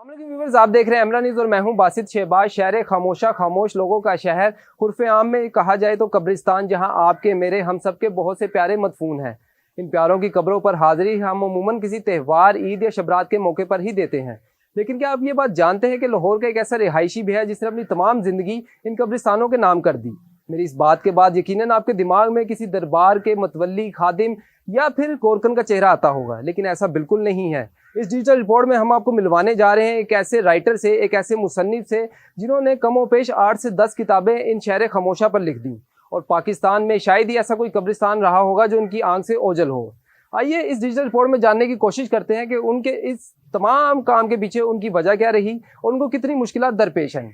Viewers, आप देख रहे हैं अमरा न्यूज़ और मैं हूं बासित शहबाज। शहर खामोशा, खामोश लोगों का शहर, उर्फ़े आम में कहा जाए तो कब्रिस्तान, जहां आपके मेरे हम सब के बहुत से प्यारे मदफून हैं। इन प्यारों की कब्रों पर हाज़िरी हम अमूमन किसी त्यौहार, ईद या शबरात के मौके पर ही देते हैं। लेकिन क्या आप ये बात जानते हैं कि लाहौर का एक ऐसा रिहायशी भी है जिसने अपनी तमाम ज़िंदगी इन कब्रिस्तानों के नाम कर दी। मेरी इस बात के बाद यकीनन आपके दिमाग में किसी दरबार के मतवल्ली, खादिम या फिर कोरकन का चेहरा आता होगा, लेकिन ऐसा बिल्कुल नहीं है। इस डिजिटल रिपोर्ट में हम आपको मिलवाने जा रहे हैं एक ऐसे राइटर से, एक ऐसे मुसन्निफ से जिन्होंने कमोपेश 8 से 10 किताबें इन शहर खामोशा पर लिख दी, और पाकिस्तान में शायद ही ऐसा कोई कब्रिस्तान रहा होगा जो उनकी आंख से ओझल हो। आइए इस डिजिटल रिपोर्ट में जानने की कोशिश करते हैं कि उनके इस तमाम काम के पीछे उनकी वजह क्या रही और उनको कितनी मुश्किलात दरपेश आई।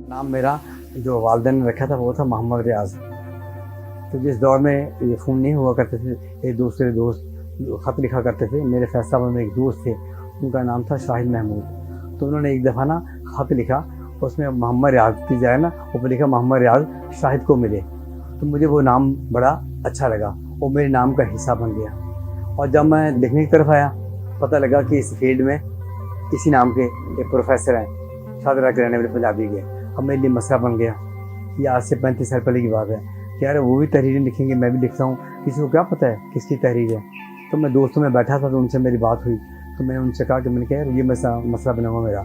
नाम मेरा जो वालिदैन ने रखा था वो था मोहम्मद रियाज। तो जिस दौर में ये फ़ोन नहीं हुआ करते थे, एक दूसरे दोस्त ख़त लिखा करते थे। मेरे फैसलाबाद में एक दोस्त थे, उनका नाम था शाहिद महमूद। तो उन्होंने एक दफ़ा ना ख़त लिखा, उसमें मोहम्मद रियाज की जाए ना, ऊपर लिखा मोहम्मद रियाज शाहिद को मिले। तो मुझे वो नाम बड़ा अच्छा लगा, वो मेरे नाम का हिस्सा बन गया। और जब मैं लिखने की तरफ आया, पता लगा कि इस फील्ड में इसी नाम के एक प्रोफेसर हैं, शादरा के रहने वाले पंजाबी के। अब मेरे लिए मसला बन गया। ये आज से 35 साल पहले की बात है कि यार वो भी तहरीरें लिखेंगे, मैं भी लिखता हूँ, किसी को क्या पता है किसकी तहरीर है। तो मैं दोस्तों में बैठा था, तो उनसे मेरी बात हुई, तो मैंने उनसे कहा कि मैंने कहा यार ये मसला बना हुआ मेरा।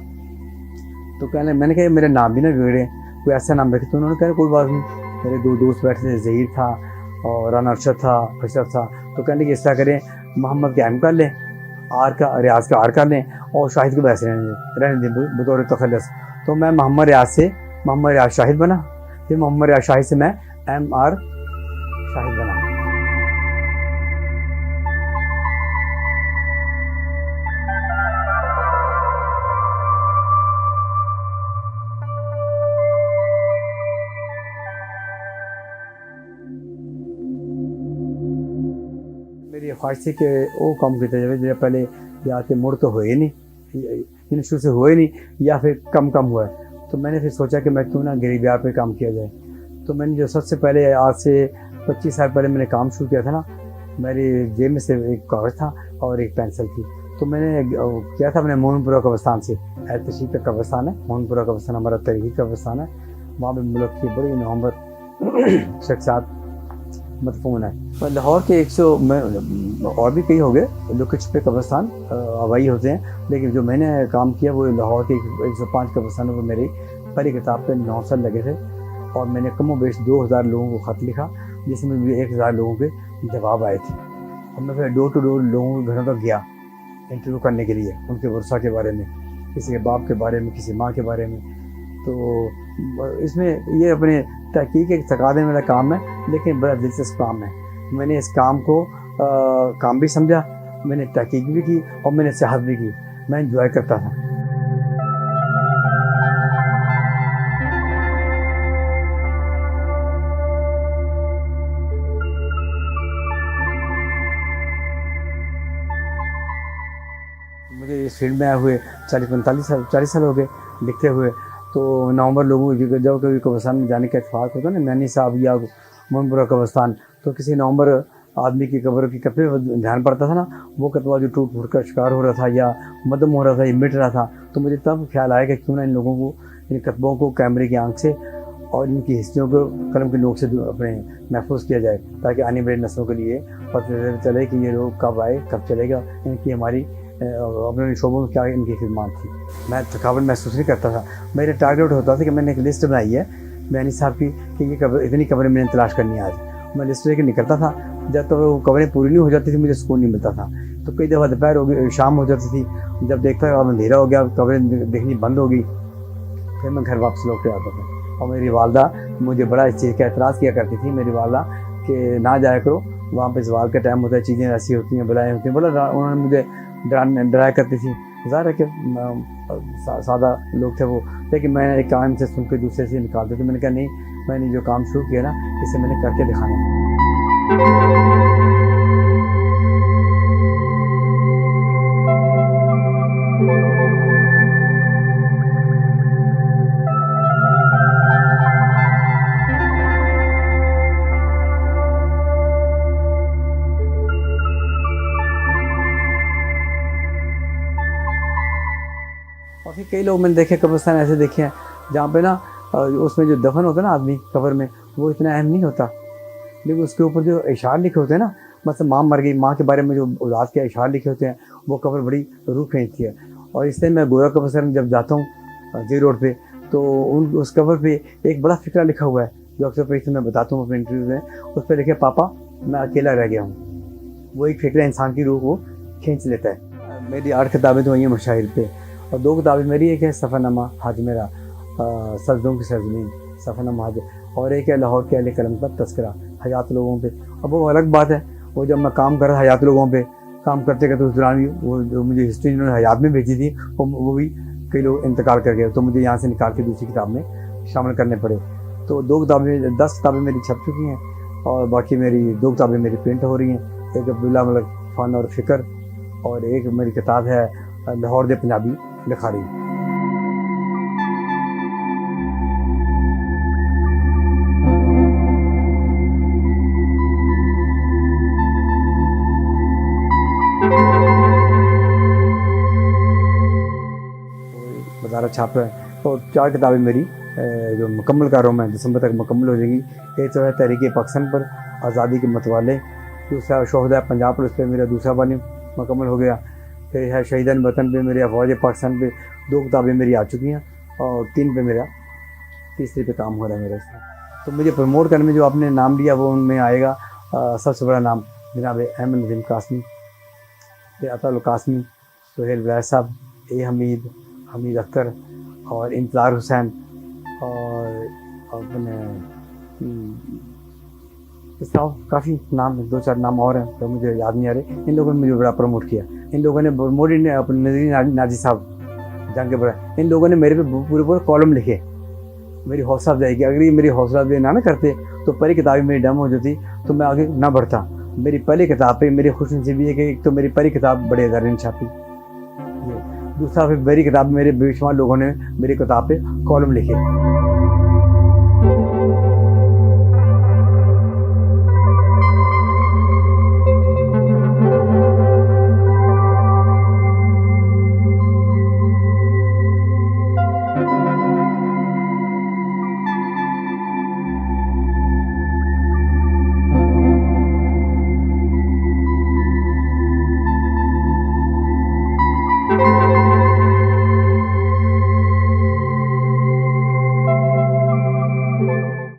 तो कहने मैंने कहा मेरे नाम भी ना बिगड़े, कोई ऐसा नाम रखे। तो उन्होंने कहा कोई बात नहीं। मेरे दो दोस्त बैठे थे, ज़हीर था और राना अरशद था, अशरफ था। तो कहने कि इस तरह करें, मोहम्मद का एम कर लें, आर का रियाज का आर कर लें, और शाहिद को वैसे रहने दें बतौर तखल्लुस। तो मैं मोहम्मद रियाज से मोहम्मद रियाज शाहिद बना, फिर मोहम्मद रियाज शाहिद से मैं MR शाहिद बना। मेरी ख्वाहिश थी कि वो काम किया जाए जो पहले या के मुड़ तो हुए नहीं, शुरू से हुए नहीं, या फिर कम हुआ है। तो मैंने फिर सोचा कि मैं क्यों ना गरीबियार पे काम किया जाए। तो मैंने जो सबसे पहले आज से 25 साल पहले मैंने काम शुरू किया था ना, मेरी जेब में से एक कागज़ था और एक पेंसिल थी। तो मैंने किया था, मैंने मोहनपुरा कब्रिस्तान से, तशीफ का कब्रिस्तान है मोहनपुरा कब्रिस्तान, हमारा तरीक़ी कब्रिस्तान है। वहाँ पर मुल्क की बड़ी नवंबर शख्सियात मदफून है। पर लाहौर के 100 में और भी कई हो गए जो कुछ पे कब्रिस्तान हवाई होते हैं, लेकिन जो मैंने काम किया वो लाहौर के 105 कब्रिस्तानों पर मेरी पहली किताब पे 9 साल लगे थे। और मैंने कमोबेश 2000 लोगों को ख़त लिखा, जिसमें भी 1000 लोगों के जवाब आए थे। और मैं फिर डोर टू डोर लोगों के घरों तक गया इंटरव्यू करने के लिए, उनके वर्षा के बारे में, किसी के बाप के बारे में, किसी माँ के बारे में। तो इसमें ये अपने तहकीक एक तकादे वाला काम है, लेकिन बड़ा दिलचस्प काम है। मैंने इस काम को काम भी समझा, मैंने तहकीक भी की और मैंने सेहत भी की, मैं इंजॉय करता था। मुझे इस फील्ड में आए हुए 40 साल हो गए लिखते हुए। तो नवंबर लोगों जब कभी कब्रिस्तान में जाने का इत्तेफाक होता ना, मैनी साहब या मोहनपुरा कब्रिस्तान, तो किसी नवंबर आदमी की कब्र की कतवे ध्यान पड़ता था ना, वो कतवा जो टूट फूट का शिकार हो रहा था या मदम हो रहा था या मिट रहा था, तो मुझे तब ख्याल आया कि क्यों ना इन लोगों को, इन कतबों को कैमरे की आंख से और इनकी हिस्ट्रियों को कलम के नोक से अपने महफूज किया जाए, ताकि आने वाली नस्लों के लिए पता चले कि ये लोग कब आए, कब चलेगा, इनकी हमारी अपने शोबों में क्या इनकी खिदमत थी। मैं थकावट महसूस नहीं करता था। मेरे टारगेट होता था कि मैंने एक लिस्ट बनाई है मैनी साहब की कि ये कब्र, इतनी कब्रें मैंने तलाश करनी है आज। मैं लिस्ट लेकर निकलता था, जब तक वो कब्रें पूरी नहीं हो जाती थी मुझे सुकून नहीं मिलता था। तो कई दफ़ा दोपहर हो गई, शाम हो जाती थी, जब देखता था अब अंधेरा हो गया, कब्रें देखनी बंद हो गई, फिर मैं घर वापस लौट के आता था। और मेरी वालदा मुझे बड़ा इस चीज़ का एतराज़ किया करती थी, मेरी वालदा, कि ना जाया करो वहाँ पे, सवाल का टाइम होता है, चीज़ें ऐसी होती हैं, बलाएँ होती हैं, बड़ा उन्होंने मुझे डराया करती थी। ज़ाहिर है कि सादा लोग थे वो, लेकिन मैं एक काम से सुन के दूसरे से निकाल देते। मैंने कहा नहीं, मैंने जो काम शुरू किया ना, इसे मैंने करके दिखाना है। कई लोग मैंने देखे कब्रिस्तान ऐसे देखे हैं जहाँ पे ना उसमें जो दफन होता है ना आदमी कब्र में, वो इतना अहम नहीं होता, लेकिन उसके ऊपर जो इशार लिखे होते हैं ना, मतलब माँ मर गई, माँ के बारे में जो औलाद के इशार लिखे होते हैं, वो कब्र बड़ी रूह खींचती है। और इसलिए मैं गोरा कब्रिस्तान में जब जाता हूँ जी रोड पे, तो उस कब्र पे एक बड़ा फिक्रा लिखा हुआ है जो अक्सर पेश मैं बताता हूँ अपने इंटरव्यू में। उस पर लिखे, पापा मैं अकेला रह गया हूँ। वो एक फिक्रा इंसान की रूह को खींच लेता है। मेरी 8 किताबें तो वही हैं मशाहिर पे, और 2 किताबें मेरी, एक है सफ़रनामा हाज मेरा सजदों की सरजमीन सफ़रनामा हाज, और एक है लाहौर के अहले कलम का तस्करा हयात लोगों पे। अब वो अलग बात है, वो जब मैं काम कर रहा हयात लोगों पे काम करते करते उस दौरान भी वो जो मुझे हिस्ट्री जिन्होंने हयात में भेजी थी वो भी कई लोग इंतकाल कर गए, तो मुझे यहाँ से निकाल के दूसरी किताब में शामिल करने पड़े। तो 2 किताबें 10 किताबें मेरी छप चुकी हैं, और बाकी मेरी 2 किताबें मेरी प्रिंट हो रही हैं। एक अब्दुल्ला मलिक फ़न और फ़िक्र, और एक मेरी किताब है लाहौर दे पंजाबी लिखारी। बाज़ारा छाप है, और 4 किताबें मेरी जो मुकम्मल कर रहा हूँ मैं, दिसंबर तक मुकम्मल हो जाएंगी। एक तो है तहरीक पाकिस्तान पर आज़ादी के मतवाले, दूसरा शोहदा पंजाब पर, उस पर मेरा दूसरा वाल्यूम मुकम्मल हो गया। फिर है शहीदान वतन पे, मेरे अफवाज पाकिस्तान पे 2 किताबें मेरी आ चुकी हैं, और 3 पे मेरा तीसरे पे काम हो रहा है मेरा इसमें। तो मुझे प्रमोट करने में जो आपने नाम लिया वो उनमें आएगा सबसे बड़ा नाम जनाब अहमद नदीम कासमी, अताउल कासमी, सुहेल वैद साहब, ए हमीद, हमीद अख्तर, और इंतज़ार हुसैन, और अपने इस तरह काफ़ी नाम, 2-4 नाम और हैं तो मुझे याद नहीं आ रहे। इन लोगों ने मुझे बड़ा प्रमोट किया। इन लोगों ने प्रमोट, अपने नज़ीर नाजी साहब जंग के बड़ा, इन लोगों ने मेरे पे पूरे कॉलम लिखे, मेरी हौसला अफजाई की। अगर ये मेरी हौसला अफजाई ना करते तो पहली किताब मेरी डम हो जाती, तो मैं आगे ना बढ़ता। मेरी पहली किताब पे मेरी खुशनसीबी है कि एक तो मेरी पहली किताब बड़े अदारे ने छापी, दूसरा फिर मेरी किताब मेरे बेशुमार लोगों ने मेरी किताब पे कॉलम लिखे।